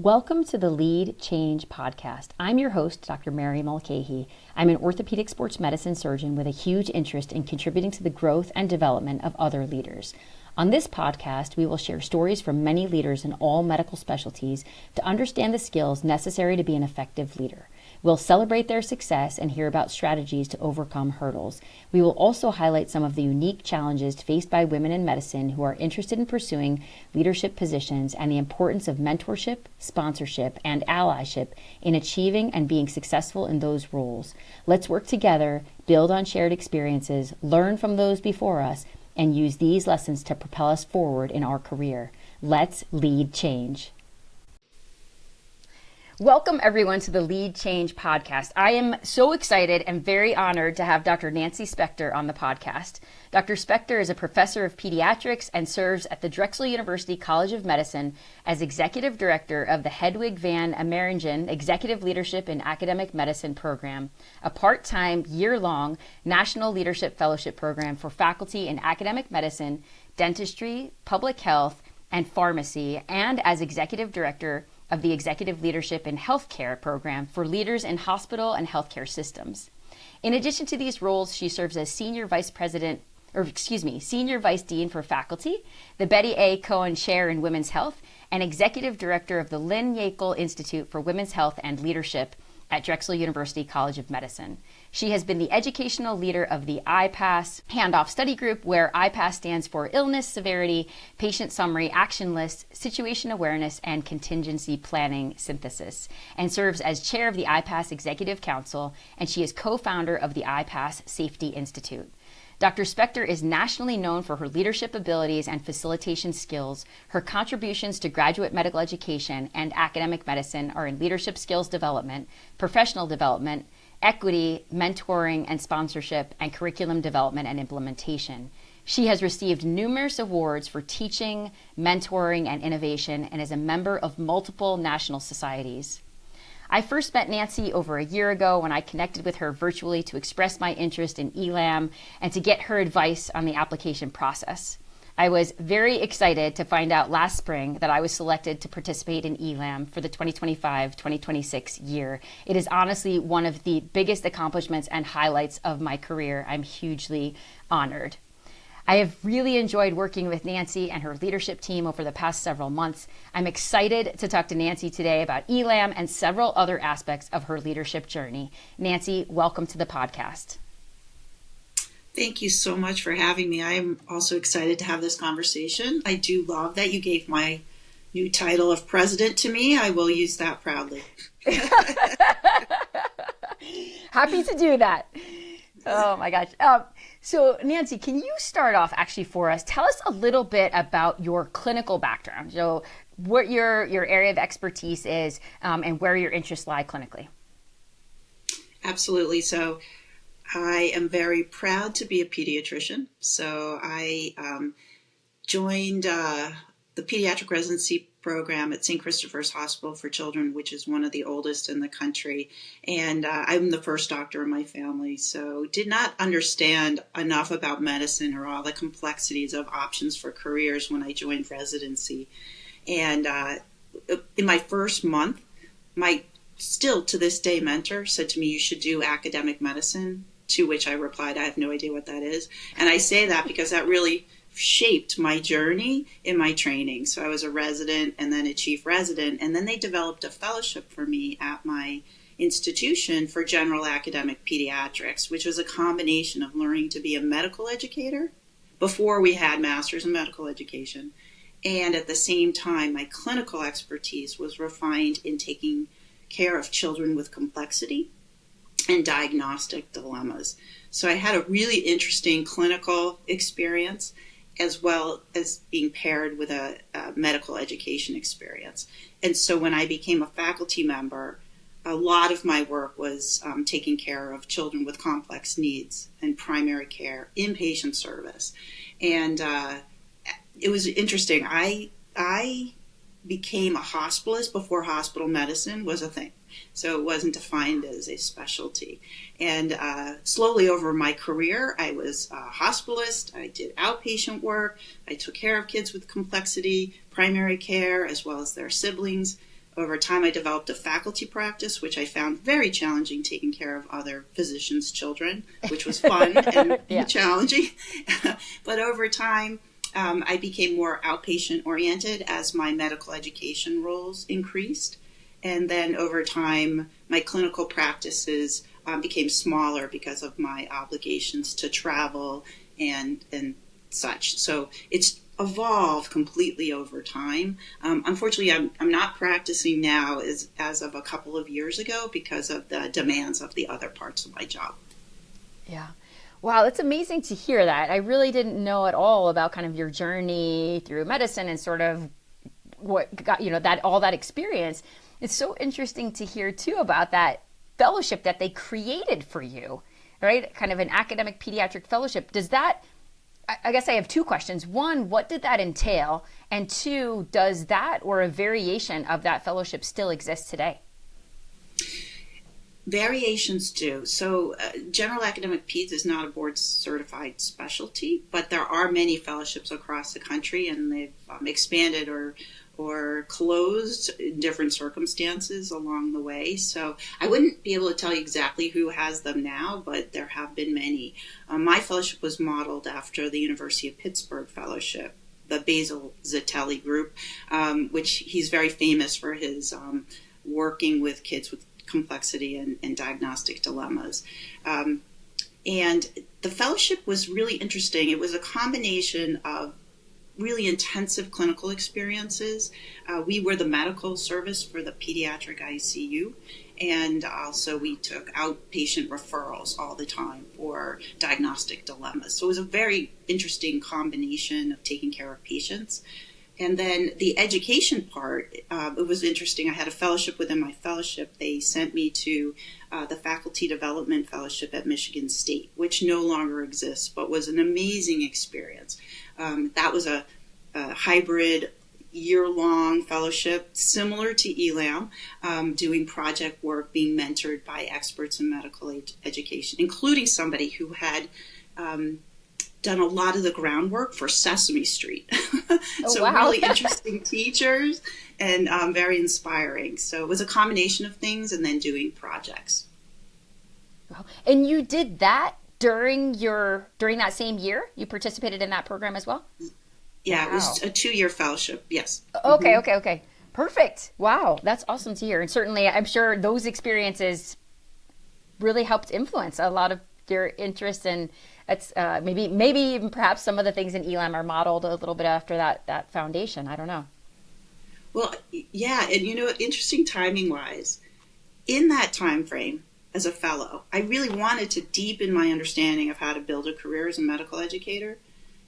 Welcome to the Lead Change podcast. I'm your host, Dr. Mary Mulcahey. I'm an orthopedic sports medicine surgeon with a huge interest in contributing to the growth and development of other leaders. On this podcast, we will share stories from many leaders in all medical specialties to understand the skills necessary to be an effective leader. We'll celebrate their success and hear about strategies to overcome hurdles. We will also highlight some of the unique challenges faced by women in medicine who are interested in pursuing leadership positions and the importance of mentorship, sponsorship, and allyship in achieving and being successful in those roles. Let's work together, build on shared experiences, learn from those before us, and use these lessons to propel us forward in our career. Let's lead change. Welcome everyone to the Lead Change podcast. I am so excited and very honored to have Dr. Nancy Spector on the podcast. Dr. Spector is a professor of pediatrics and serves at the Drexel University College of Medicine as executive director of the Hedwig van Ameringen Executive Leadership in Academic Medicine program, a part-time, year-long National Leadership Fellowship program for faculty in academic medicine, dentistry, public health, and pharmacy, and as executive director of the Executive Leadership in Healthcare program for leaders in hospital and healthcare systems. In addition to these roles, she serves as Senior Vice Dean for Faculty, the Betty A. Cohen Chair in Women's Health, and Executive Director of the Lynn Yackel Institute for Women's Health and Leadership at Drexel University College of Medicine. She has been the educational leader of the IPASS Handoff Study Group, where IPASS stands for Illness, Severity, Patient Summary, Action List, Situation Awareness, and Contingency Planning Synthesis, and serves as chair of the IPASS Executive Council, and she is co-founder of the IPASS Safety Institute. Dr. Spector is nationally known for her leadership abilities and facilitation skills. Her contributions to graduate medical education and academic medicine are in leadership skills development, professional development, equity, mentoring and sponsorship, and curriculum development and implementation. She has received numerous awards for teaching, mentoring, and innovation, and is a member of multiple national societies. I first met Nancy over a year ago when I connected with her virtually to express my interest in ELAM and to get her advice on the application process. I was very excited to find out last spring that I was selected to participate in ELAM for the 2025-2026 year. It is honestly one of the biggest accomplishments and highlights of my career. I'm hugely honored. I have really enjoyed working with Nancy and her leadership team over the past several months. I'm excited to talk to Nancy today about ELAM and several other aspects of her leadership journey. Nancy, welcome to the podcast. Thank you so much for having me. I am also excited to have this conversation. I do love that you gave my new title of president to me. I will use that proudly. Happy to do that. Oh my gosh. So Nancy, can you start off actually for us? Tell us a little bit about your clinical background. So what your area of expertise is and where your interests lie clinically. Absolutely. So I am very proud to be a pediatrician. So I joined the pediatric residency program at St. Christopher's Hospital for Children, which is one of the oldest in the country. And I'm the first doctor in my family, so did not understand enough about medicine or all the complexities of options for careers when I joined residency. And in my first month, my still to this day mentor said to me, "You should do academic medicine," to which I replied, "I have no idea what that is." And I say that because that really shaped my journey in my training. So I was a resident and then a chief resident, and then they developed a fellowship for me at my institution for general academic pediatrics, which was a combination of learning to be a medical educator before we had masters in medical education. And at the same time, my clinical expertise was refined in taking care of children with complexity and diagnostic dilemmas. So I had a really interesting clinical experience as well as being paired with a medical education experience. And so when I became a faculty member, a lot of my work was taking care of children with complex needs and primary care, inpatient service. And it was interesting. I became a hospitalist before hospital medicine was a thing. So it wasn't defined as a specialty. And slowly over my career, I was a hospitalist. I did outpatient work. I took care of kids with complexity, primary care, as well as their siblings. Over time, I developed a faculty practice, which I found very challenging, taking care of other physicians' children, which was fun and Yeah. challenging. But over time, I became more outpatient oriented as my medical education roles increased. And then over time, my clinical practices became smaller because of my obligations to travel and such. So it's evolved completely over time. Unfortunately, I'm not practicing now as of a couple of years ago because of the demands of the other parts of my job. Yeah. Wow, it's amazing to hear that. I really didn't know at all about kind of your journey through medicine and sort of what got, that all that experience. It's so interesting to hear too about that fellowship that they created for you, right? Kind of an academic pediatric fellowship. Does that, I guess I have two questions. One, what did that entail? And two, does that or a variation of that fellowship still exist today? Variations do. So general academic peds is not a board certified specialty, but there are many fellowships across the country, and they've expanded or closed in different circumstances along the way. So I wouldn't be able to tell you exactly who has them now, but there have been many. My fellowship was modeled after the University of Pittsburgh fellowship, the Basil Zitelli group, which he's very famous for his working with kids with complexity and diagnostic dilemmas. And the fellowship was really interesting. It was a combination of really intensive clinical experiences. We were the medical service for the pediatric ICU, and also we took outpatient referrals all the time for diagnostic dilemmas. So it was a very interesting combination of taking care of patients. And then the education part, it was interesting. I had a fellowship within my fellowship. They sent me to the Faculty Development Fellowship at Michigan State, which no longer exists, but was an amazing experience. That was a hybrid year-long fellowship, similar to ELAM, doing project work, being mentored by experts in medical education, including somebody who had done a lot of the groundwork for Sesame Street. So wow. Really interesting teachers and very inspiring. So it was a combination of things and then doing projects. Wow. And you did that during that same year? You participated in that program as well? Yeah, wow. It was a 2-year fellowship, yes. Okay, okay. Perfect. Wow, that's awesome to hear. And certainly I'm sure those experiences really helped influence a lot of your interests, and it's maybe even perhaps some of the things in ELAM are modeled a little bit after that foundation. I don't know. Well, yeah, and interesting timing wise, in that time frame as a fellow, I really wanted to deepen my understanding of how to build a career as a medical educator.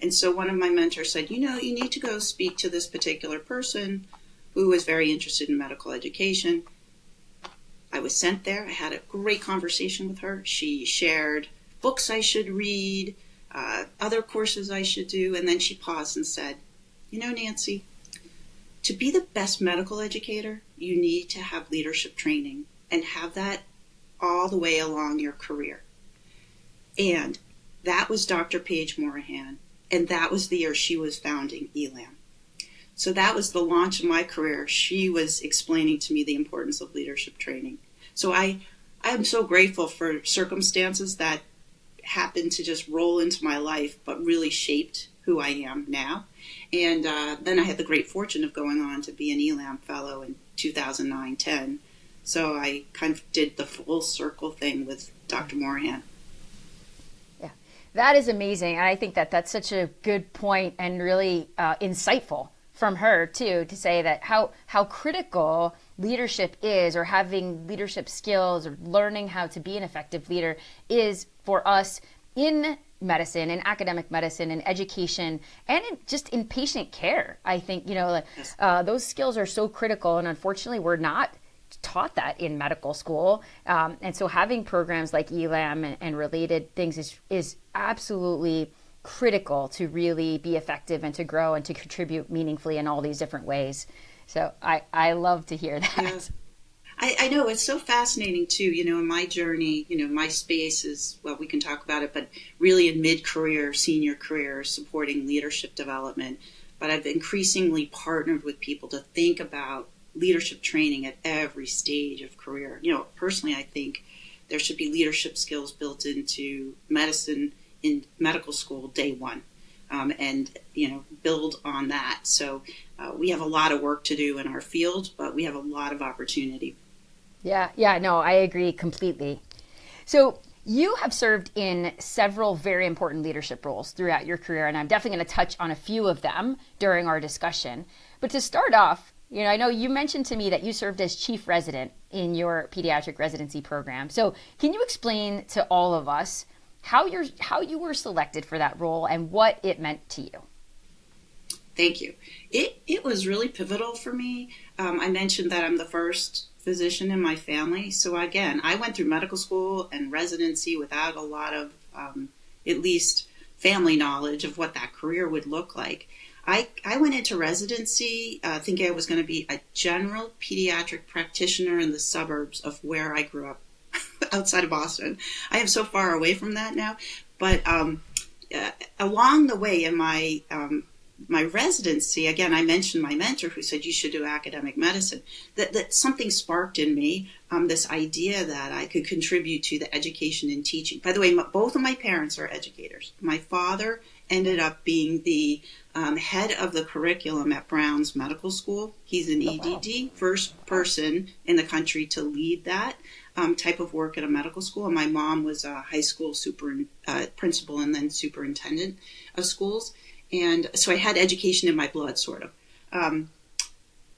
And so one of my mentors said, you need to go speak to this particular person who was very interested in medical education. I was sent there. I had a great conversation with her. She shared books I should read, other courses I should do. And then she paused and said, Nancy, to be the best medical educator, you need to have leadership training and have that all the way along your career. And that was Dr. Paige Morahan. And that was the year she was founding ELAM. So that was the launch of my career. She was explaining to me the importance of leadership training. So I am so grateful for circumstances that happened to just roll into my life, but really shaped who I am now. And then I had the great fortune of going on to be an ELAM fellow in 2009-10. So I kind of did the full circle thing with Dr. Morahan. Yeah, that is amazing. And I think that that's such a good point and really insightful from her too, to say that how critical leadership is, or having leadership skills, or learning how to be an effective leader is for us in medicine, in academic medicine, in education, and just in patient care. I think, those skills are so critical, and unfortunately we're not taught that in medical school. And so having programs like ELAM and related things is absolutely critical to really be effective and to grow and to contribute meaningfully in all these different ways. So I love to hear that. Yeah. I know, it's so fascinating too, in my journey, my space is, well, we can talk about it, but really in mid-career, senior career, supporting leadership development. But I've increasingly partnered with people to think about leadership training at every stage of career. Personally, I think there should be leadership skills built into medicine in medical school day one, and build on that. So we have a lot of work to do in our field, but we have a lot of opportunity. Yeah, no, I agree completely. So you have served in several very important leadership roles throughout your career, and I'm definitely going to touch on a few of them during our discussion. But to start off, I know you mentioned to me that you served as chief resident in your pediatric residency program. So can you explain to all of us how you were selected for that role and what it meant to you? Thank you. It was really pivotal for me. I mentioned that I'm the first physician in my family. So again, I went through medical school and residency without a lot of, at least family knowledge of what that career would look like. I went into residency thinking I was going to be a general pediatric practitioner in the suburbs of where I grew up, outside of Boston. I am so far away from that now. But along the way in my residency, again, I mentioned my mentor who said you should do academic medicine, that something sparked in me this idea that I could contribute to the education and teaching. By the way, both of my parents are educators. My father ended up being the head of the curriculum at Brown's Medical School. He's an EDD, first person in the country to lead that type of work at a medical school. And my mom was a high school principal and then superintendent of schools. And so I had education in my blood, sort of.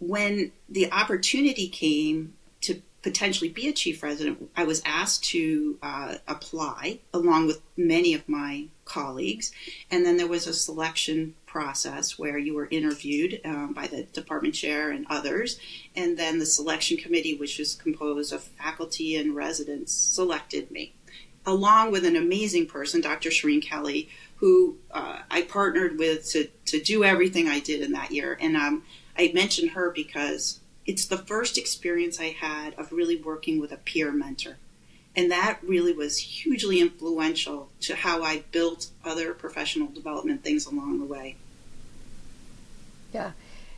When the opportunity came to potentially be a chief resident, I was asked to apply along with many of my colleagues. And then there was a selection process where you were interviewed by the department chair and others. And then the selection committee, which was composed of faculty and residents, selected me, along with an amazing person, Dr. Shireen Kelly, who I partnered with to do everything I did in that year. And I mentioned her because it's the first experience I had of really working with a peer mentor. And that really was hugely influential to how I built other professional development things along the way. Yeah,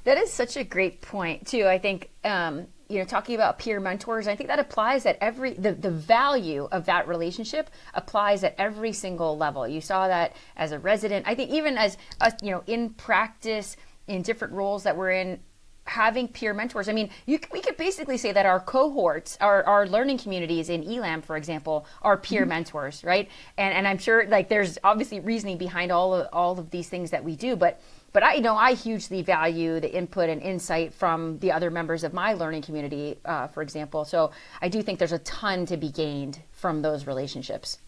that is such a great point, too. I think, talking about peer mentors, I think that applies at the value of that relationship applies at every single level. You saw that as a resident. I think even as us, in practice, in different roles that we're in, having peer mentors. I mean, we could basically say that our cohorts, our learning communities in ELAM, for example, are peer mentors, right? And I'm sure there's obviously reasoning behind all of these things that we do, but I hugely value the input and insight from the other members of my learning community, for example. So I do think there's a ton to be gained from those relationships.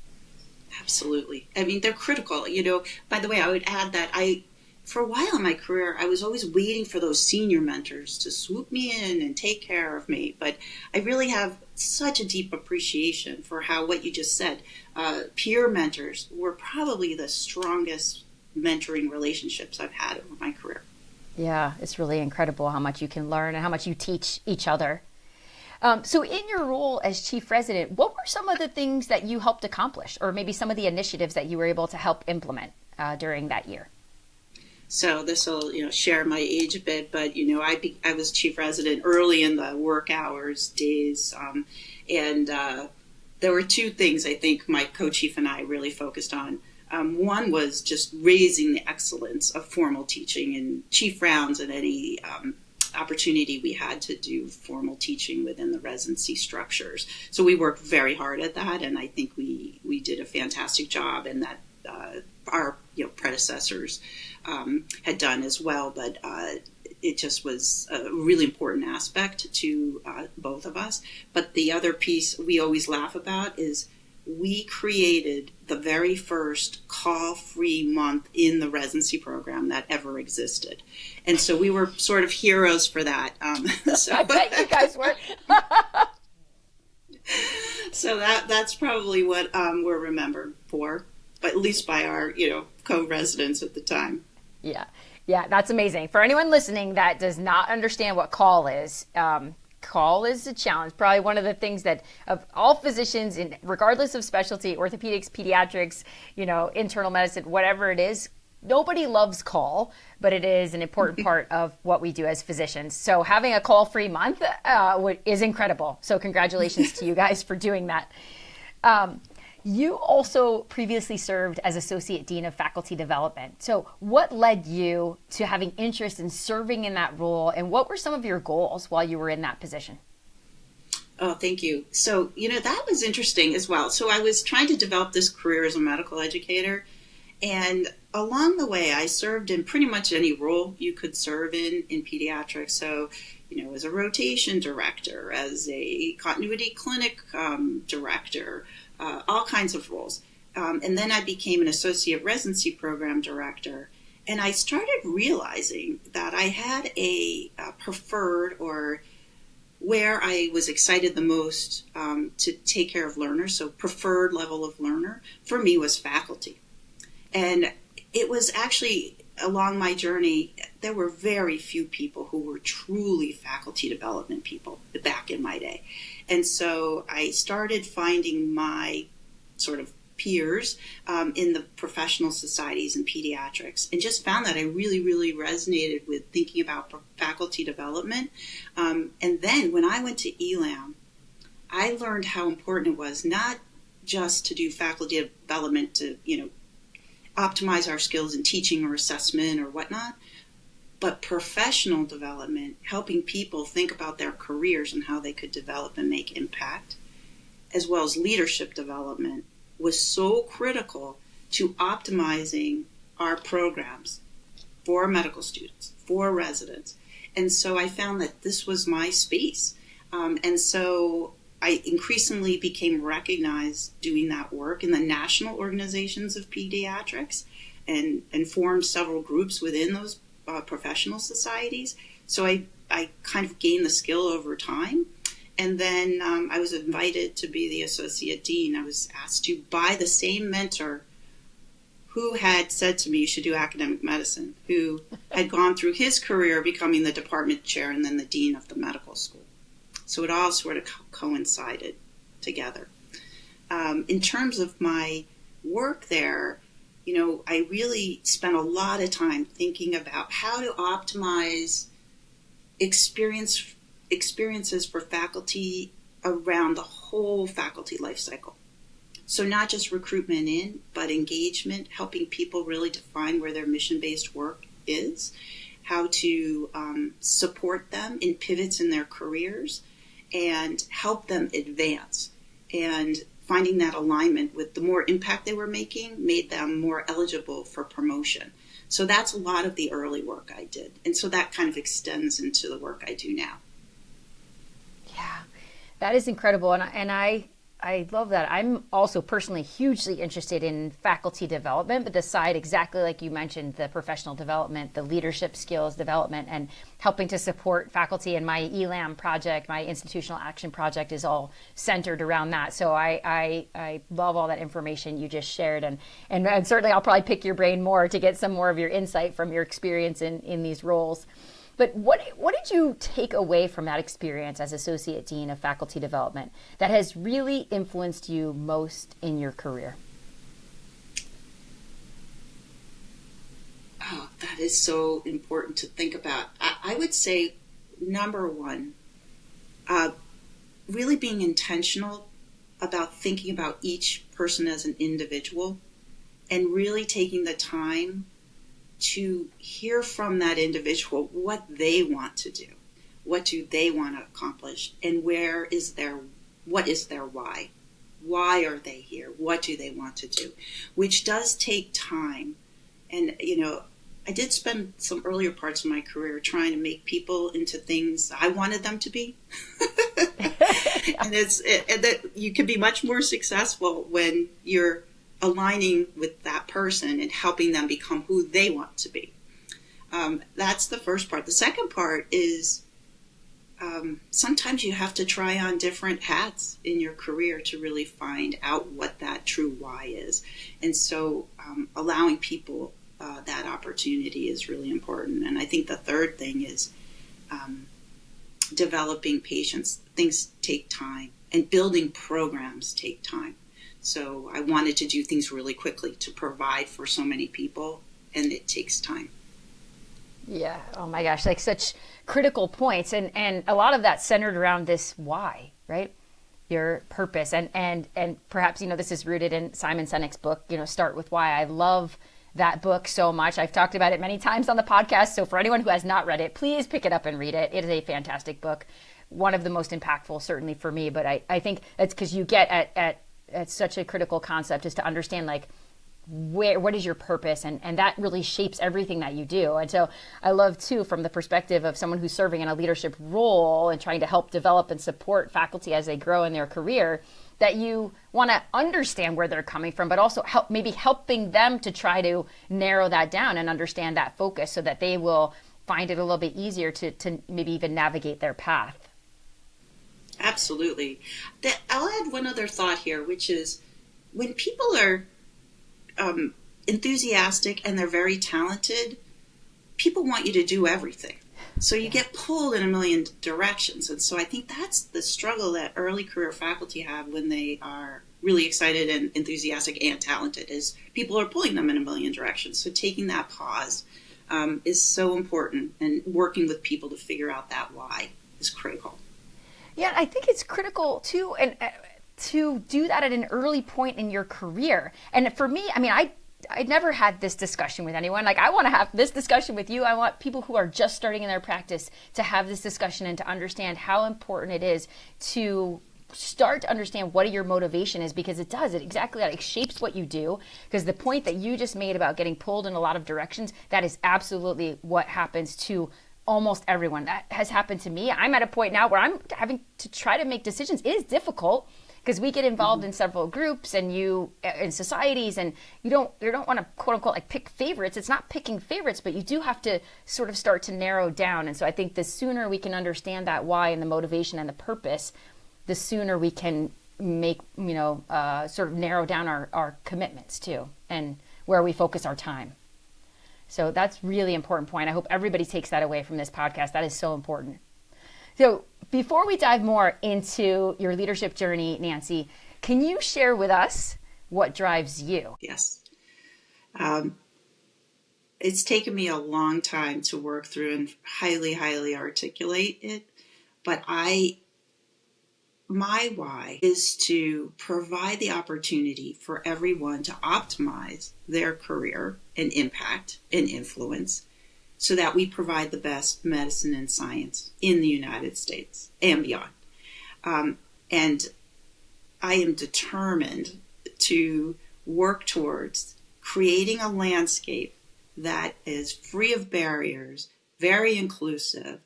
Absolutely. I mean, they're critical. By the way, I would add that for a while in my career, I was always waiting for those senior mentors to swoop me in and take care of me. But I really have such a deep appreciation for how what you just said, peer mentors were probably the strongest mentoring relationships I've had over my career. Yeah, it's really incredible how much you can learn and how much you teach each other. So in your role as chief resident, what were some of the things that you helped accomplish, or maybe some of the initiatives that you were able to help implement during that year? So this will, share my age a bit, but, I was chief resident early in the work hours, days, and there were two things I think my co-chief and I really focused on. One was just raising the excellence of formal teaching in chief rounds and any opportunity we had to do formal teaching within the residency structures. So we worked very hard at that, and I think we did a fantastic job, and that our predecessors had done as well. But it just was a really important aspect to both of us. But the other piece we always laugh about is we created the very first call-free month in the residency program that ever existed. And so we were sort of heroes for that. So I bet you guys were. So that's probably what we're remembered for, but at least by our, co-residents at the time. Yeah, that's amazing. For anyone listening that does not understand what call is a challenge. Probably one of the things that of all physicians, regardless of specialty, orthopedics, pediatrics, internal medicine, whatever it is, nobody loves call, but it is an important part of what we do as physicians. So having a call-free month is incredible. So congratulations to you guys for doing that. You also previously served as Associate Dean of Faculty Development. So what led you to having interest in serving in that role, and what were some of your goals while you were in that position? Oh, thank you. So, that was interesting as well. So I was trying to develop this career as a medical educator, and along the way, I served in pretty much any role you could serve in pediatrics. So, as a rotation director, as a continuity clinic director, all kinds of roles. And then I became an associate residency program director. And I started realizing that I had a preferred, or where I was excited the most to take care of learners, so preferred level of learner, for me was faculty. And it was actually, along my journey, there were very few people who were truly faculty development people back in my day. And so I started finding my sort of peers in the professional societies in pediatrics, and just found that I really, really resonated with thinking about faculty development. And then when I went to ELAM, I learned how important it was not just to do faculty development to, optimize our skills in teaching or assessment or whatnot, but professional development, helping people think about their careers and how they could develop and make impact, as well as leadership development, was so critical to optimizing our programs for medical students, for residents. And so I found that this was my space. And so I increasingly became recognized doing that work in the national organizations of pediatrics, and formed several groups within those professional societies. So I kind of gained the skill over time. And then I was invited to be the associate dean. I was asked to by the same mentor who had said to me, you should do academic medicine, who had gone through his career becoming the department chair and then the dean of the medical school. So it all sort of coincided together. In terms of my work there, I really spent a lot of time thinking about how to optimize experiences for faculty around the whole faculty life cycle. So not just recruitment in, but engagement, helping people really define where their mission-based work is, how to support them in pivots in their careers, and help them advance. And finding that alignment with the more impact they were making made them more eligible for promotion. So that's a lot of the early work I did. And so that kind of extends into the work I do now. Yeah, that is incredible. And I love that. I'm also personally hugely interested in faculty development, but the side exactly like you mentioned, the professional development, the leadership skills development, and helping to support faculty. And my ELAM project, my institutional action project, is all centered around that. So I love all that information you just shared. And certainly I'll probably pick your brain more to get some more of your insight from your experience in these roles. But what did you take away from that experience as Associate Dean of Faculty Development that has really influenced you most in your career? Oh, that is so important to think about. I would say, number one, really being intentional about thinking about each person as an individual, and really taking the time to hear from that individual what they want to do, what do they want to accomplish, and what is their why? Why are they here? What do they want to do? Which does take time. And, I did spend some earlier parts of my career trying to make people into things I wanted them to be. And that you can be much more successful when you're aligning with that person and helping them become who they want to be. That's the first part. The second part is sometimes you have to try on different hats in your career to really find out what that true why is. And so allowing people that opportunity is really important. And I think the third thing is developing patience. Things take time, and building programs take time. So I wanted to do things really quickly to provide for so many people and it takes time. Yeah. Oh my gosh. Like such critical points. And a lot of that centered around this why, right? Your purpose. And perhaps, this is rooted in Simon Sinek's book, Start With Why. I love that book so much. I've talked about it many times on the podcast. So for anyone who has not read it, please pick it up and read it. It is a fantastic book. One of the most impactful, certainly for me. But I think it's because you get at such a critical concept is to understand like, what is your purpose, and that really shapes everything that you do. And so I love too, from the perspective of someone who's serving in a leadership role and trying to help develop and support faculty as they grow in their career, that you want to understand where they're coming from, but also helping them to try to narrow that down and understand that focus so that they will find it a little bit easier to maybe even navigate their path. Absolutely. I'll add one other thought here, which is when people are enthusiastic and they're very talented, people want you to do everything. So you get pulled in a million directions. And so I think that's the struggle that early career faculty have when they are really excited and enthusiastic and talented, is people are pulling them in a million directions. So taking that pause is so important, and working with people to figure out that why is critical. Yeah, I think it's critical too, and to do that at an early point in your career. And for me, I never had this discussion with anyone. Like, I want to have this discussion with you. I want people who are just starting in their practice to have this discussion and to understand how important it is to start to understand what your motivation is, because it exactly that. It shapes what you do. Because the point that you just made about getting pulled in a lot of directions, that is absolutely what happens to almost everyone. That has happened to me. I'm at a point now where I'm having to try to make decisions. It is difficult because we get involved in several groups and in societies, and you don't want to quote unquote like pick favorites. It's not picking favorites, but you do have to sort of start to narrow down. And so I think the sooner we can understand that why and the motivation and the purpose, the sooner we can make, sort of narrow down our commitments too, and where we focus our time. So that's really important point. I hope everybody takes that away from this podcast. That is so important. So before we dive more into your leadership journey, Nancy, can you share with us what drives you? Yes. It's taken me a long time to work through and highly, highly articulate it. But my why is to provide the opportunity for everyone to optimize their career and impact and influence, so that we provide the best medicine and science in the United States and beyond. And I am determined to work towards creating a landscape that is free of barriers, very inclusive,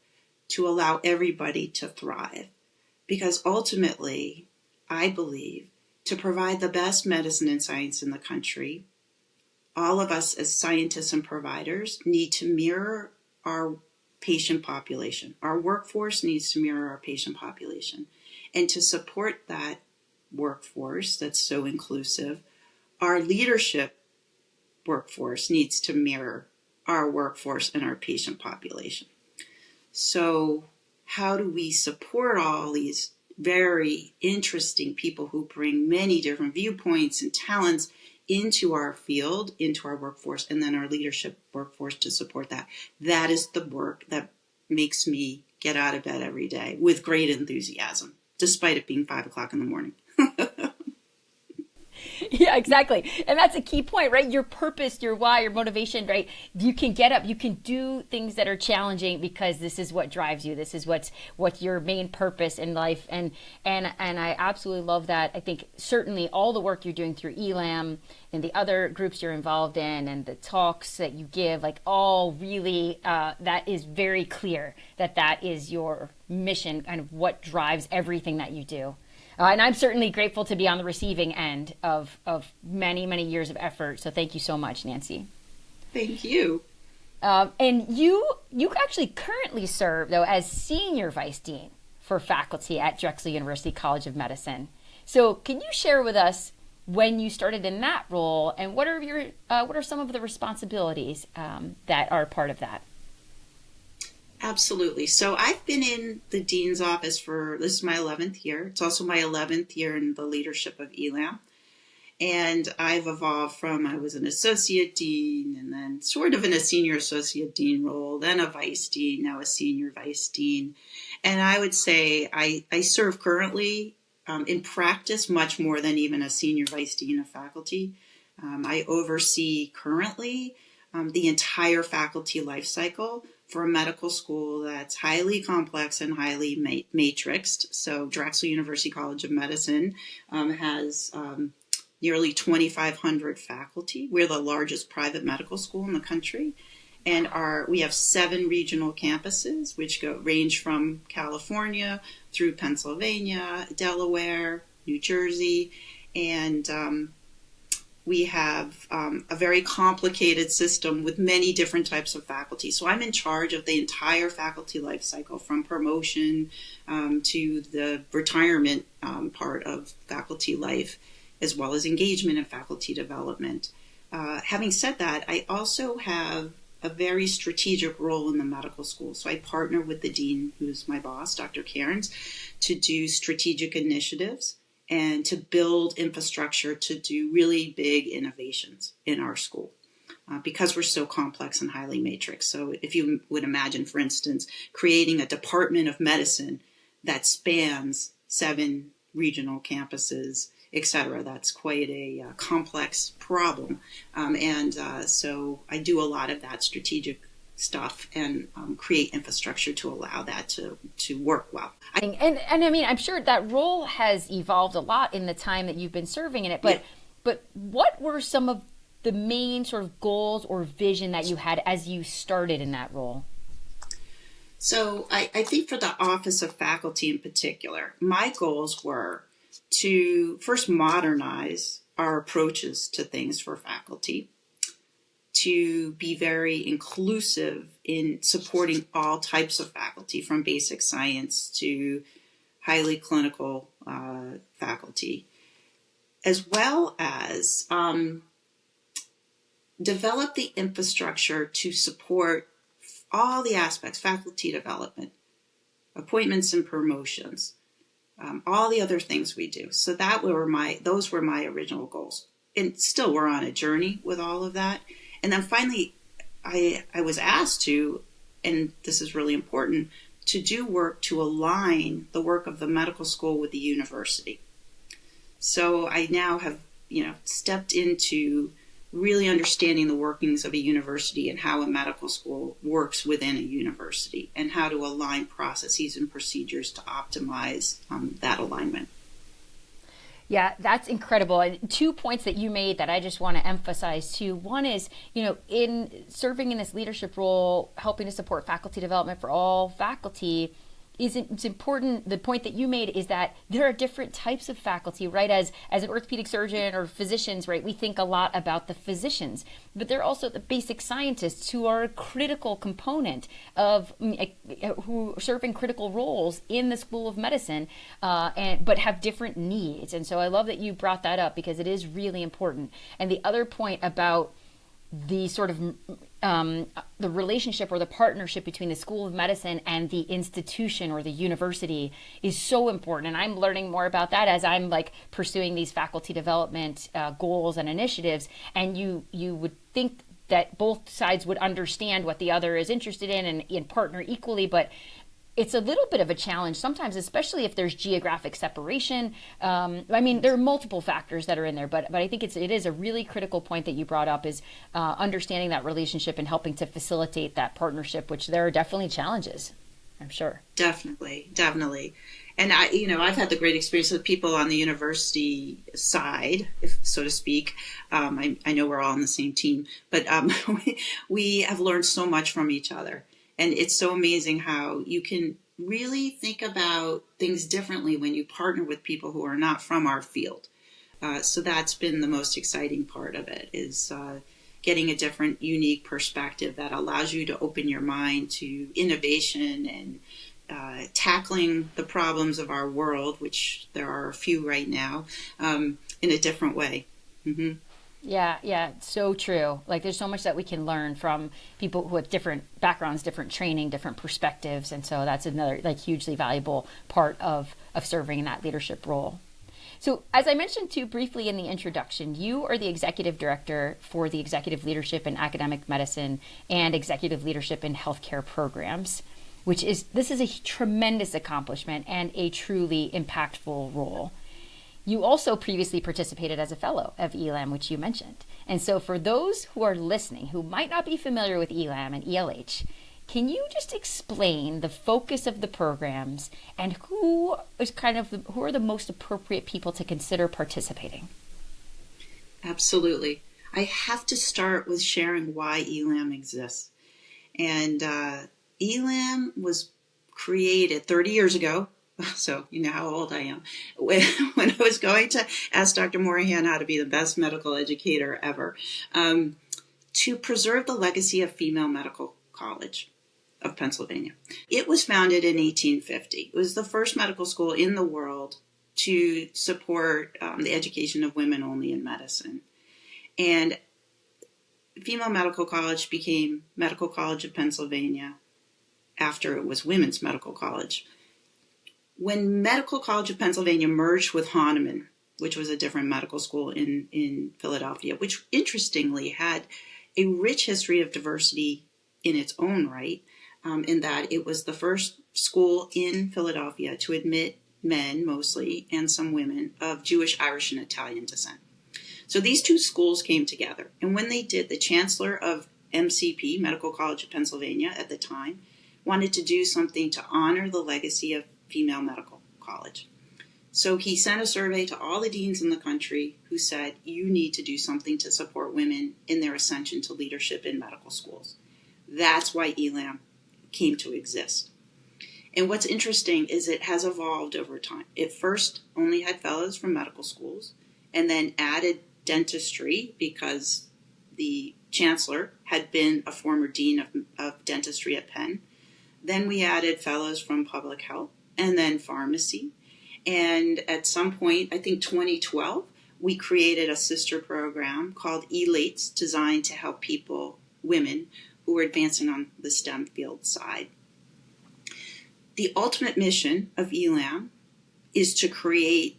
to allow everybody to thrive. Because ultimately, I believe, to provide the best medicine and science in the country, all of us as scientists and providers need to mirror our patient population. Our workforce needs to mirror our patient population. And to support that workforce that's so inclusive, our leadership workforce needs to mirror our workforce and our patient population. So how do we support all these very interesting people who bring many different viewpoints and talents into our field, into our workforce, and then our leadership workforce to support that? That is the work that makes me get out of bed every day with great enthusiasm, despite it being 5 o'clock in the morning. Yeah, exactly. And that's a key point, right? Your purpose, your why, your motivation, right? You can get up, you can do things that are challenging because this is what drives you. This is what's your main purpose in life. And I absolutely love that. I think certainly all the work you're doing through ELAM and the other groups you're involved in and the talks that you give, like all really, that is very clear that is your mission, kind of what drives everything that you do. And I'm certainly grateful to be on the receiving end of many, many years of effort. So thank you so much, Nancy. Thank you. And you actually currently serve, though, as Senior Vice Dean for faculty at Drexel University College of Medicine. So can you share with us when you started in that role, and what are some of the responsibilities that are part of that? Absolutely. So I've been in the dean's office this is my 11th year. It's also my 11th year in the leadership of ELAM. And I've evolved from, I was an associate dean and then sort of in a senior associate dean role, then a vice dean, now a senior vice dean. And I would say I serve currently in practice much more than even a senior vice dean of faculty. I oversee currently the entire faculty life cycle for a medical school that's highly complex and highly matrixed. So Drexel University College of Medicine has nearly 2,500 faculty. We're the largest private medical school in the country. And we have 7 regional campuses, which range from California through Pennsylvania, Delaware, New Jersey, and we have a very complicated system with many different types of faculty. So I'm in charge of the entire faculty life cycle, from promotion to the retirement part of faculty life, as well as engagement and faculty development. Having said that, I also have a very strategic role in the medical school. So I partner with the dean, who's my boss, Dr. Cairns, to do strategic initiatives and to build infrastructure to do really big innovations in our school because we're so complex and highly matrix. So if you would imagine, for instance, creating a department of medicine that spans 7 regional campuses, etc., that's quite a complex problem. So I do a lot of that strategic stuff and create infrastructure to allow that to work well. And I mean, I'm sure that role has evolved a lot in the time that you've been serving in it, but what were some of the main sort of goals or vision that you had as you started in that role? So I think for the Office of Faculty in particular, my goals were to first modernize our approaches to things for faculty, to be very inclusive in supporting all types of faculty, from basic science to highly clinical faculty, as well as develop the infrastructure to support all the aspects, faculty development, appointments and promotions, all the other things we do. So those were my original goals. And still we're on a journey with all of that. And then finally, I was asked to, and this is really important, to do work to align the work of the medical school with the university. So I now have, stepped into really understanding the workings of a university and how a medical school works within a university and how to align processes and procedures to optimize that alignment. Yeah, that's incredible. And 2 points that you made that I just want to emphasize too. One is, in serving in this leadership role, helping to support faculty development for all faculty, it's important. The point that you made is that there are different types of faculty, right? As an orthopedic surgeon or physicians, right? We think a lot about the physicians, but there are also the basic scientists who are a critical component of who serve in critical roles in the School of Medicine, but have different needs. And so I love that you brought that up because it is really important. And the other point about the sort of the relationship or the partnership between the School of Medicine and the institution or the university is so important. And I'm learning more about that as I'm pursuing these faculty development goals and initiatives. And you would think that both sides would understand what the other is interested in and partner equally, but it's a little bit of a challenge sometimes, especially if there's geographic separation. There are multiple factors that are in there, but I think it is a really critical point that you brought up is understanding that relationship and helping to facilitate that partnership, which there are definitely challenges, I'm sure. Definitely. And I've had the great experience with people on the university side, if so to speak. I know we're all on the same team, but we have learned so much from each other. And it's so amazing how you can really think about things differently when you partner with people who are not from our field. So that's been the most exciting part of it, is getting a different, unique perspective that allows you to open your mind to innovation and tackling the problems of our world, which there are a few right now, in a different way. Mm-hmm. Yeah, so true. There's so much that we can learn from people who have different backgrounds, different training, different perspectives. And so that's another hugely valuable part of serving in that leadership role. So as I mentioned too briefly in the introduction, you are the executive director for the executive leadership in academic medicine and executive leadership in healthcare programs, this is a tremendous accomplishment and a truly impactful role. You also previously participated as a fellow of ELAM, which you mentioned. And so for those who are listening who might not be familiar with ELAM and ELH, can you just explain the focus of the programs and who are the most appropriate people to consider participating? Absolutely. I have to start with sharing why ELAM exists. And ELAM was created 30 years ago. So you know how old I am. When I was going to ask Dr. Morahan how to be the best medical educator ever, to preserve the legacy of Female Medical College of Pennsylvania. It was founded in 1850. It was the first medical school in the world to support the education of women only in medicine. And Female Medical College became Medical College of Pennsylvania after it was Women's Medical College. When Medical College of Pennsylvania merged with Hahnemann, which was a different medical school in Philadelphia, which interestingly had a rich history of diversity in its own right, in that it was the first school in Philadelphia to admit men mostly and some women of Jewish, Irish, and Italian descent. So these two schools came together. And when they did, the chancellor of MCP, Medical College of Pennsylvania at the time, wanted to do something to honor the legacy of Female Medical College. So he sent a survey to all the deans in the country who said, you need to do something to support women in their ascension to leadership in medical schools. That's why ELAM came to exist. And what's interesting is it has evolved over time. It first only had fellows from medical schools and then added dentistry because the chancellor had been a former dean of dentistry at Penn. Then we added fellows from public health and then pharmacy. And at some point, I think 2012, we created a sister program called ELATES, designed to help women who are advancing on the STEM field side. The ultimate mission of ELAM is to create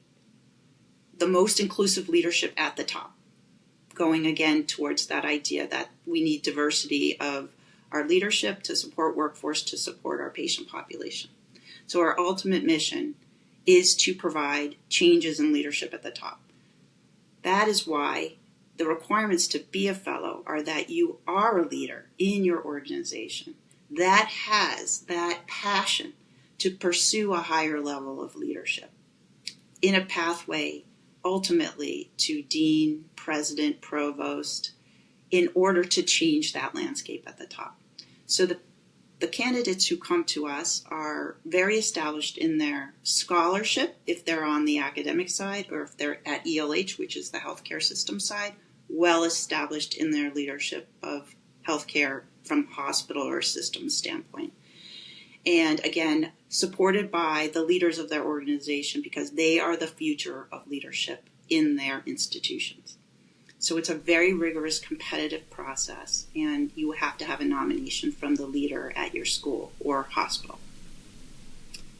the most inclusive leadership at the top, going again towards that idea that we need diversity of our leadership to support workforce, to support our patient population. So our ultimate mission is to provide changes in leadership at the top. That is why the requirements to be a fellow are that you are a leader in your organization that has that passion to pursue a higher level of leadership in a pathway ultimately to dean, president, provost, in order to change that landscape at the top. So the candidates who come to us are very established in their scholarship, if they're on the academic side, or if they're at ELH, which is the healthcare system side, well established in their leadership of healthcare from hospital or system standpoint. And again, supported by the leaders of their organization because they are the future of leadership in their institutions. So it's a very rigorous competitive process, and you have to have a nomination from the leader at your school or hospital.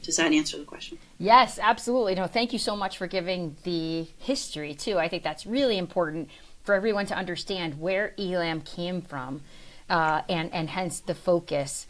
Does that answer the question? Yes, absolutely. No, thank you so much for giving the history too. I think that's really important for everyone to understand where ELAM came from, and hence the focus.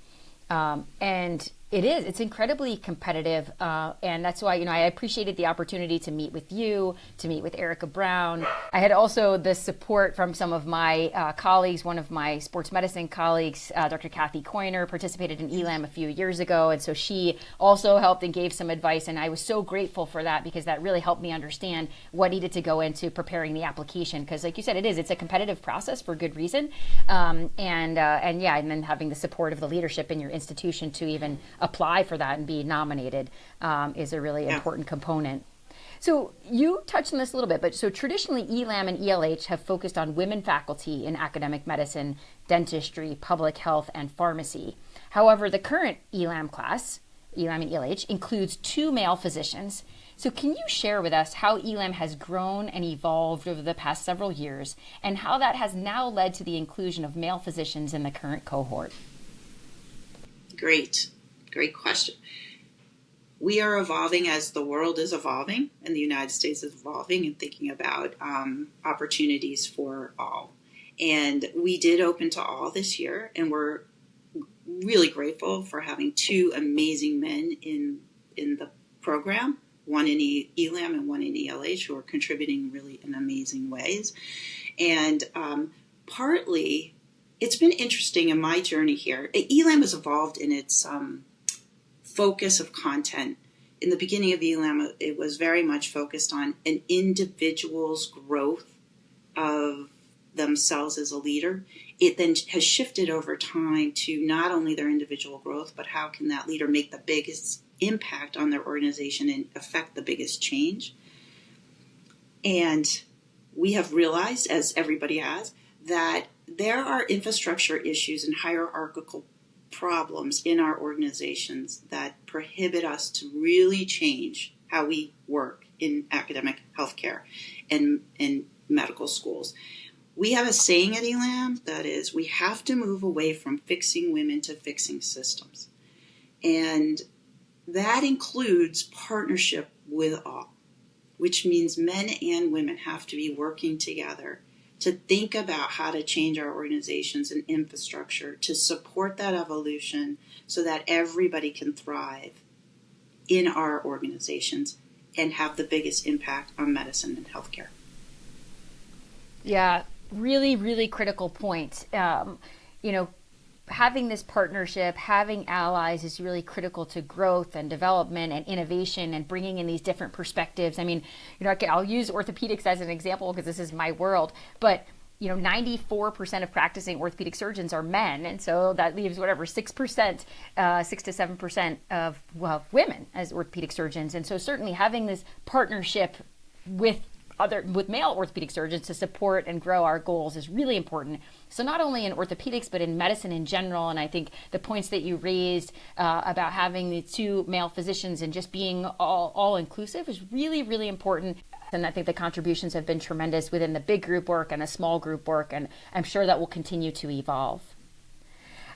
And it's incredibly competitive. And that's why, I appreciated the opportunity to meet with you, to meet with Erica Brown. I had also the support from some of my colleagues. One of my sports medicine colleagues, Dr. Kathy Coiner, participated in ELAM a few years ago. And so she also helped and gave some advice. And I was so grateful for that because that really helped me understand what needed to go into preparing the application. Because like you said, it's a competitive process for good reason. And then having the support of the leadership in your institution to even apply for that and be nominated is a really important component. So you touched on this a little bit, but so traditionally ELAM and ELH have focused on women faculty in academic medicine, dentistry, public health, and pharmacy. However, the current ELAM class, ELAM and ELH, includes 2 male physicians. So can you share with us how ELAM has grown and evolved over the past several years and how that has now led to the inclusion of male physicians in the current cohort? Great question. we are evolving as the world is evolving and the United States is evolving and thinking about opportunities for all. And we did open to all this year, and we're really grateful for having two amazing men in the program, one in ELAM and one in ELH, who are contributing really in amazing ways. And partly, it's been interesting in my journey here. ELAM has evolved in its focus of content. In the beginning of ELAM, it was very much focused on an individual's growth of themselves as a leader. It then has shifted over time to not only their individual growth, but how can that leader make the biggest impact on their organization and affect the biggest change. And we have realized, as everybody has, that there are infrastructure issues and hierarchical problems in our organizations that prohibit us to really change how we work in academic healthcare and medical schools. We have a saying at ELAM that is, we have to move away from fixing women to fixing systems. And that includes partnership with all, which means men and women have to be working together to think about how to change our organizations and infrastructure to support that evolution so that everybody can thrive in our organizations and have the biggest impact on medicine and healthcare. Yeah, really, really critical point. Having this partnership, having allies is really critical to growth and development and innovation and bringing in these different perspectives. I mean, I'll use orthopedics as an example because this is my world, but 94% of practicing orthopedic surgeons are men. And so that leaves 6%, 6 to 7% of women as orthopedic surgeons. And so certainly having this partnership with male orthopedic surgeons to support and grow our goals is really important. So not only in orthopedics, but in medicine in general. And I think the points that you raised about having the two male physicians and just being all inclusive is really, really important. And I think the contributions have been tremendous within the big group work and the small group work. And I'm sure that will continue to evolve.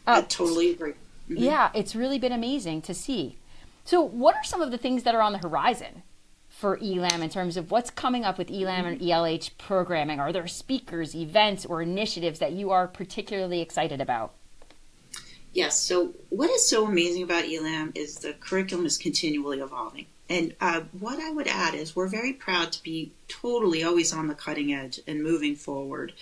I totally agree. Mm-hmm. Yeah, it's really been amazing to see. So what are some of the things that are on the horizon for ELAM in terms of what's coming up with ELAM and ELH programming? Are there speakers, events, or initiatives that you are particularly excited about? Yes. So what is so amazing about ELAM is the curriculum is continually evolving. And what I would add is we're very proud to be totally always on the cutting edge and moving forward.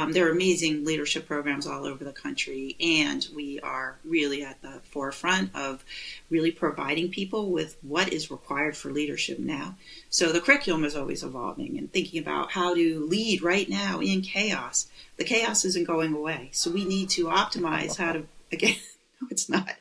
There are amazing leadership programs all over the country, and we are really at the forefront of really providing people with what is required for leadership now. So the curriculum is always evolving and thinking about how to lead right now in chaos. The chaos isn't going away, so we need to optimize how to, again, no, it's not.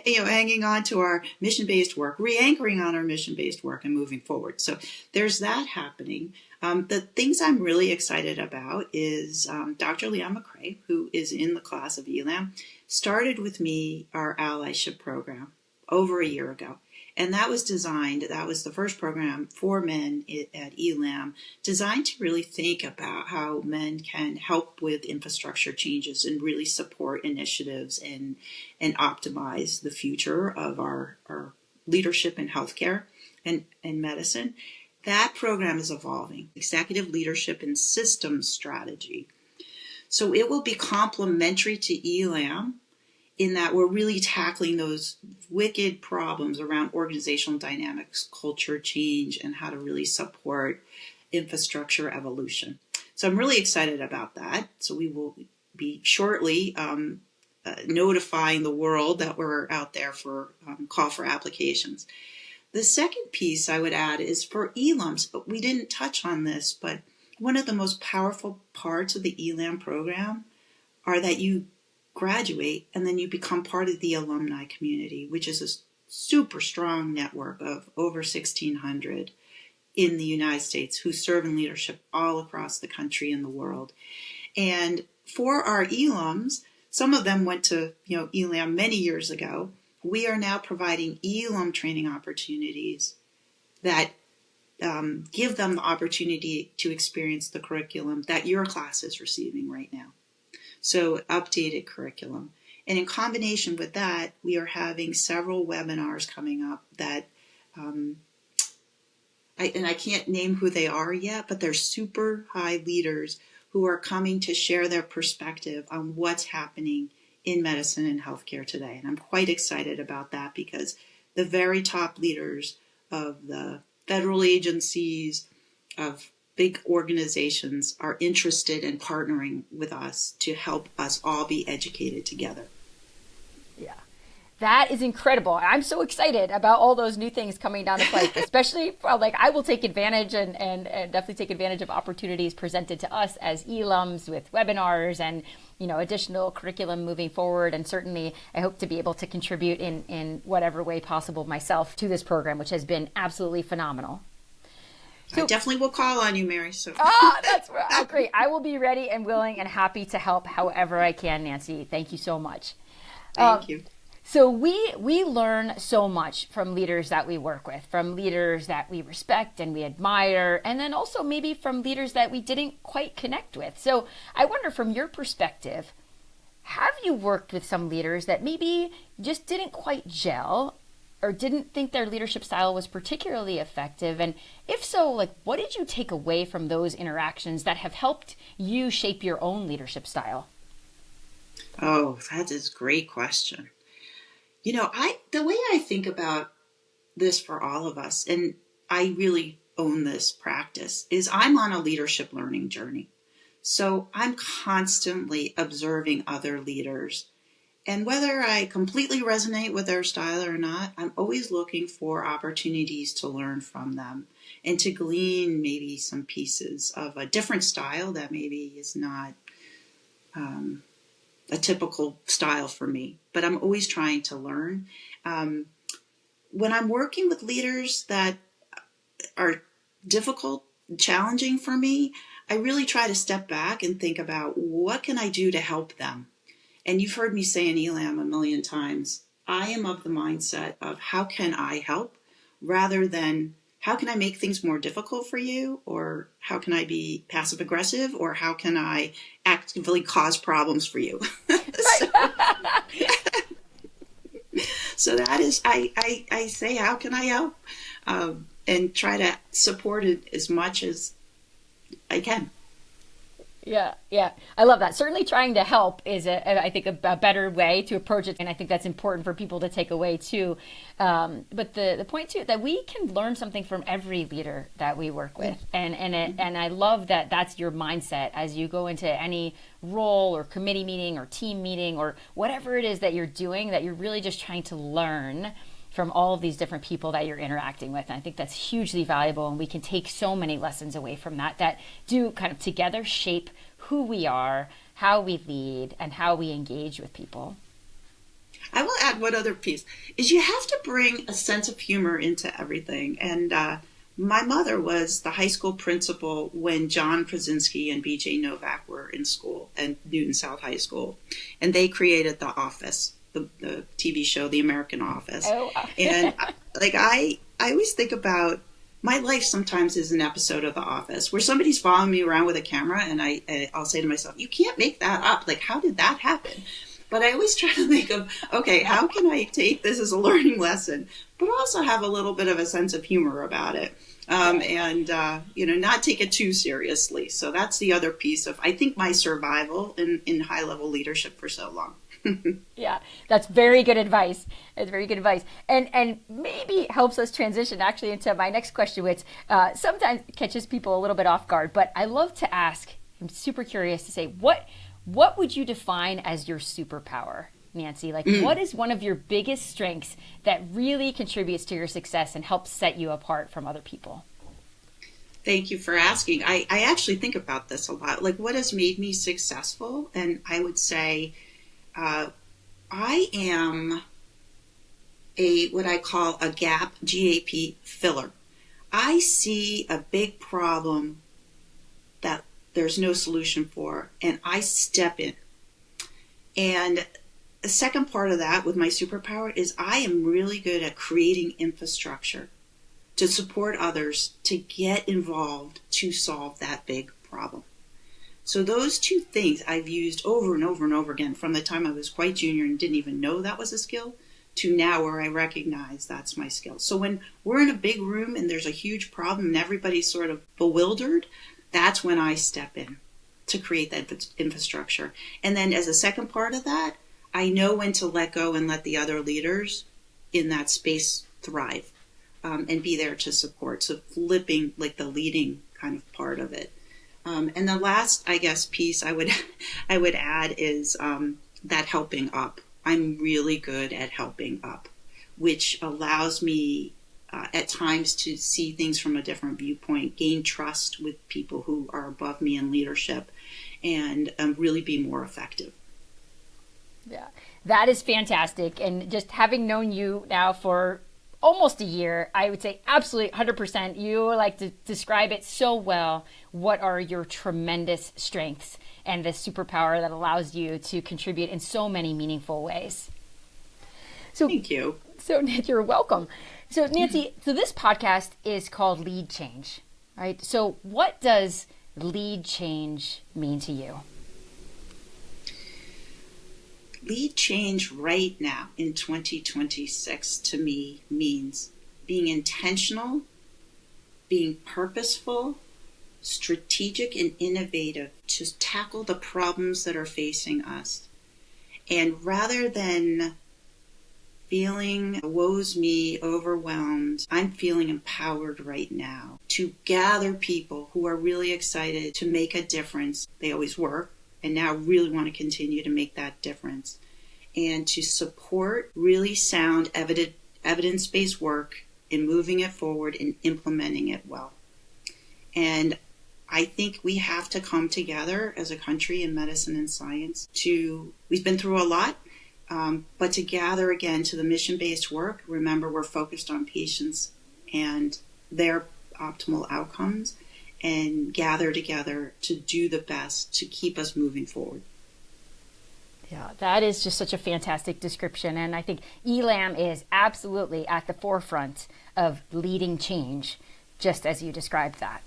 Hanging on to our mission-based work, re-anchoring on our mission-based work and moving forward. So there's that happening. The things I'm really excited about is Dr. Leanne McCrae, who is in the class of ELAM, started with me our allyship program over a year ago. And that was the first program for men at ELAM, designed to really think about how men can help with infrastructure changes and really support initiatives and optimize the future of our leadership in healthcare and medicine. That program is evolving, executive leadership and systems strategy. So it will be complementary to ELAM, in that we're really tackling those wicked problems around organizational dynamics, culture change, and how to really support infrastructure evolution. So I'm really excited about that. So we will be shortly notifying the world that we're out there for call for applications. The second piece I would add is for ELAMs, but we didn't touch on this, but one of the most powerful parts of the ELAM program are that you graduate and then you become part of the alumni community, which is a super strong network of over 1,600 in the United States who serve in leadership all across the country and the world. And for our ELAMs, some of them went to ELAM many years ago. We are now providing ELAM training opportunities that give them the opportunity to experience the curriculum that your class is receiving right now. So updated curriculum. And in combination with that, we are having several webinars coming up that I can't name who they are yet, but they're super high leaders who are coming to share their perspective on what's happening in medicine and healthcare today. And I'm quite excited about that because the very top leaders of the federal agencies, of big organizations, are interested in partnering with us to help us all be educated together. Yeah. That is incredible. I'm so excited about all those new things coming down the pipe, especially like I will take advantage and definitely take advantage of opportunities presented to us as ELAMs with webinars and, additional curriculum moving forward. And certainly I hope to be able to contribute in whatever way possible myself to this program, which has been absolutely phenomenal. So, I definitely will call on you, Mary. So. That's great. I will be ready and willing and happy to help however I can, Nancy. Thank you so much. Thank you. So we learn so much from leaders that we work with, from leaders that we respect and we admire, and then also maybe from leaders that we didn't quite connect with. So I wonder, from your perspective, have you worked with some leaders that maybe just didn't quite gel or didn't think their leadership style was particularly effective? And if so, like, what did you take away from those interactions that have helped you shape your own leadership style? Oh, that is a great question. The way I think about this for all of us, and I really own this practice, is I'm on a leadership learning journey. So I'm constantly observing other leaders. And whether I completely resonate with their style or not, I'm always looking for opportunities to learn from them and to glean maybe some pieces of a different style that maybe is not a typical style for me, but I'm always trying to learn. When I'm working with leaders that are difficult, challenging for me, I really try to step back and think about what can I do to help them. And you've heard me say in ELAM a million times, I am of the mindset of how can I help rather than how can I make things more difficult for you, or how can I be passive aggressive, or how can I actively cause problems for you? So that is, I say, how can I help? And try to support it as much as I can. Yeah. I love that. Certainly trying to help is, I think, a better way to approach it. And I think that's important for people to take away too. But the point too, that we can learn something from every leader that we work with. And I love that that's your mindset as you go into any role or committee meeting or team meeting or whatever it is that you're doing, that you're really just trying to learn from all of these different people that you're interacting with. And I think that's hugely valuable. And we can take so many lessons away from that do kind of together shape who we are, how we lead, and how we engage with people. I will add one other piece, is you have to bring a sense of humor into everything. And my mother was the high school principal when John Krasinski and B.J. Novak were in school at Newton South High School. And they created The Office, the TV show, The American Office. Oh. And I always think about my life sometimes is an episode of The Office where somebody's following me around with a camera, and I'll say to myself, you can't make that up. Like, how did that happen? But I always try to think of, okay, how can I take this as a learning lesson, but also have a little bit of a sense of humor about it, and not take it too seriously. So that's the other piece of, I think, my survival in high-level leadership for so long. Yeah, that's very good advice. It's very good advice. And maybe helps us transition actually into my next question, which sometimes catches people a little bit off guard. But I love to ask, I'm super curious to say, what would you define as your superpower, Nancy? Like, what is one of your biggest strengths that really contributes to your success and helps set you apart from other people? Thank you for asking. I actually think about this a lot. Like, what has made me successful? And I would say, I am what I call a gap, GAP filler. I see a big problem that there's no solution for, and I step in. And the second part of that with my superpower is I am really good at creating infrastructure to support others to get involved to solve that big problem. So those two things I've used over and over and over again from the time I was quite junior and didn't even know that was a skill to now where I recognize that's my skill. So when we're in a big room and there's a huge problem and everybody's sort of bewildered, that's when I step in to create that infrastructure. And then as a second part of that, I know when to let go and let the other leaders in that space thrive, and be there to support. So flipping like the leading kind of part of it. And the last, I guess, piece I would add is that helping up. I'm really good at helping up, which allows me at times to see things from a different viewpoint, gain trust with people who are above me in leadership, and really be more effective. Yeah, that is fantastic. And just having known you now for almost a year, I would say absolutely 100%. You like to describe it so well. What are your tremendous strengths and the superpower that allows you to contribute in so many meaningful ways? So, thank you. So you're welcome. So Nancy, so this podcast is called Lead Change, right? So what does lead change mean to you? Lead change right now in 2026 to me means being intentional, being purposeful, strategic, and innovative to tackle the problems that are facing us. And rather than feeling woe's me, overwhelmed, I'm feeling empowered right now to gather people who are really excited to make a difference. They always were, and now really want to continue to make that difference, and to support really sound evidence-based work in moving it forward and implementing it well. And I think we have to come together as a country in medicine and science we've been through a lot, but to gather again to the mission-based work. Remember, we're focused on patients and their optimal outcomes, and gather together to do the best to keep us moving forward. Yeah, that is just such a fantastic description. And I think ELAM is absolutely at the forefront of leading change, just as you described that.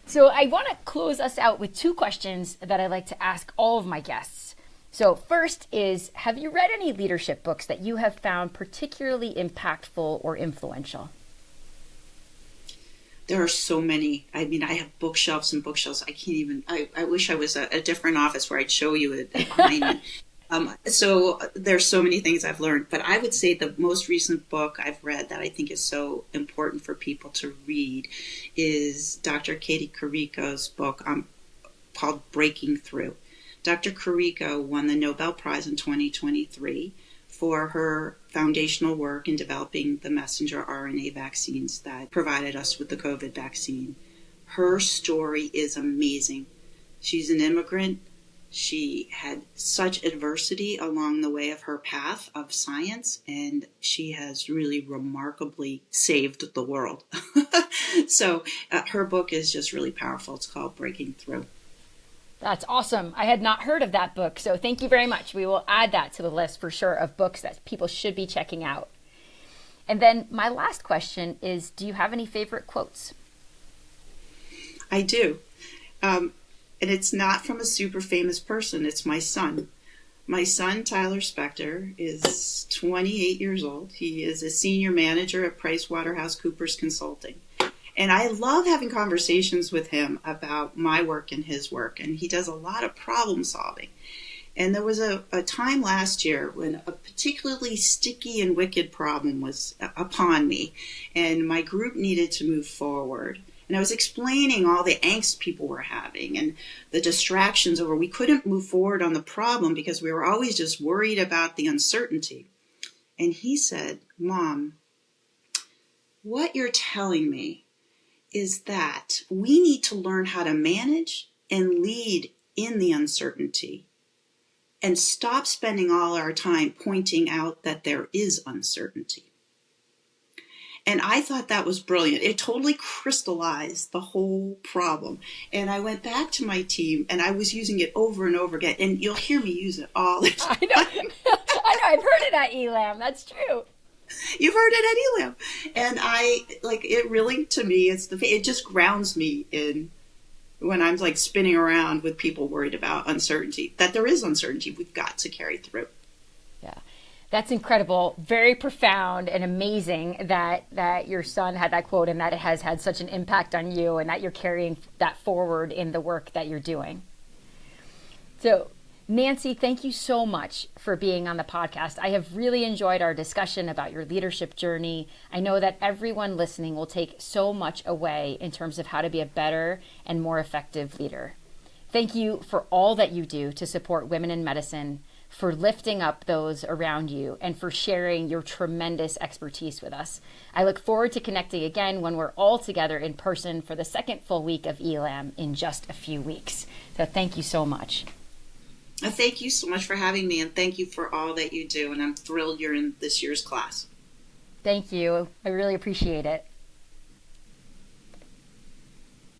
So I want to close us out with two questions that I like to ask all of my guests. So first is, have you read any leadership books that you have found particularly impactful or influential? There are so many. I mean, I have bookshelves and bookshelves. I can't even, I wish I was a different office where I'd show you it behind me. So there's so many things I've learned, but I would say the most recent book I've read that I think is so important for people to read is Dr. Katie Carrico's book called Breaking Through. Dr. Carrico won the Nobel Prize in 2023 for her foundational work in developing the messenger RNA vaccines that provided us with the COVID vaccine. Her story is amazing. She's an immigrant. She had such adversity along the way of her path of science, and she has really remarkably saved the world. So her book is just really powerful. It's called Breaking Through. That's awesome. I had not heard of that book, so thank you very much. We will add that to the list for sure of books that people should be checking out. And then my last question is, do you have any favorite quotes? I do. And it's not from a super famous person. It's my son. My son, Tyler Spector, is 28 years old. He is a senior manager at PricewaterhouseCoopers Consulting. And I love having conversations with him about my work and his work. And he does a lot of problem solving. And there was a time last year when a particularly sticky and wicked problem was upon me. And my group needed to move forward. And I was explaining all the angst people were having and the distractions over we couldn't move forward on the problem because we were always just worried about the uncertainty. And he said, "Mom, what you're telling me is that we need to learn how to manage and lead in the uncertainty and stop spending all our time pointing out that there is uncertainty." And I thought that was brilliant. It totally crystallized the whole problem. And I went back to my team and I was using it over and over again. And you'll hear me use it all the time. I know. I've heard it at ELAM. That's true. You've heard it at ELAM. And it really, to me, it just grounds me in when I'm like spinning around with people worried about uncertainty, that there is uncertainty we've got to carry through. Yeah. That's incredible. Very profound and amazing that your son had that quote and that it has had such an impact on you and that you're carrying that forward in the work that you're doing. So, Nancy, thank you so much for being on the podcast. I have really enjoyed our discussion about your leadership journey. I know that everyone listening will take so much away in terms of how to be a better and more effective leader. Thank you for all that you do to support women in medicine, for lifting up those around you, and for sharing your tremendous expertise with us. I look forward to connecting again when we're all together in person for the second full week of ELAM in just a few weeks. So thank you so much. Thank you so much for having me, and thank you for all that you do. And I'm thrilled you're in this year's class. Thank you. I really appreciate it.